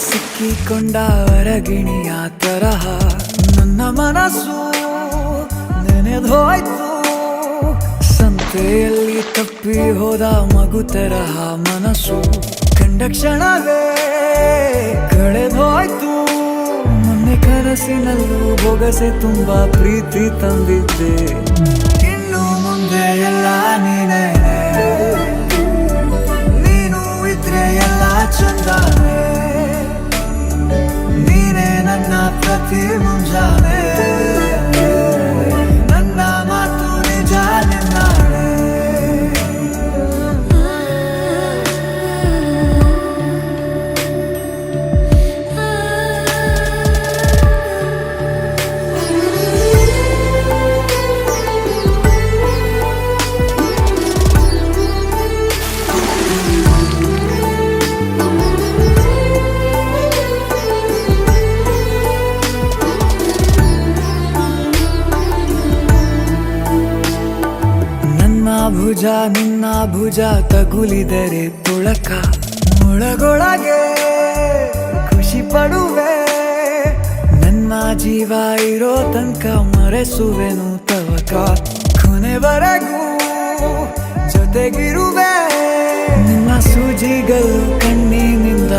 ಸಿಕ್ಕಿಕೊಂಡ ಹೊರಗಿಣಿಯ ತರಹ ನನ್ನ ಮನಸ್ಸು ನೆನೆದೋಯ್ತು. ಸಂತೆಯಲ್ಲಿ ತಪ್ಪಿ ಹೋದ ಮಗು ತರಹ ಮನಸ್ಸು ಕಂಡ ಕ್ಷಣವೇ ಕಳೆದೋಯ್ತು. ಮೊನ್ನೆ ಕನಸಿನಲ್ಲೂ ಬೊಗಸೆ ತುಂಬಾ ಪ್ರೀತಿ ತಂದಿದ್ದೆ. ಇನ್ನು ಮುಂದೆ ಎಲ್ಲ ನೀನೇ, ನೀನು ಇದ್ರೆ ಎಲ್ಲ ಚಂದಾನೆ. ನೀನೇ ನನ್ನ ಪ್ರತಿ ಮುಂಜಾನೆ, ನನ್ನ ಮಾತು ನಿಜ ನಿನ್ನಾಳೆ. ಭುಜ ನಿನ್ನ ಭುಜ ತಗುಲಿದರೆ ತುಳಕ ಒಳಗೊಳಗೆ ಖುಷಿ ಪಡುವೆ. ನನ್ನ ಜೀವ ಇರೋ ತನಕ ಮರೆಸುವೆನು ತವಕ. ಕೊನೆವರೆಗೂ ಜೊತೆಗಿರುವೆ. ನಿನ್ನ ಸೂಜಿಗಳು ಕಣ್ಣಿನಿಂದ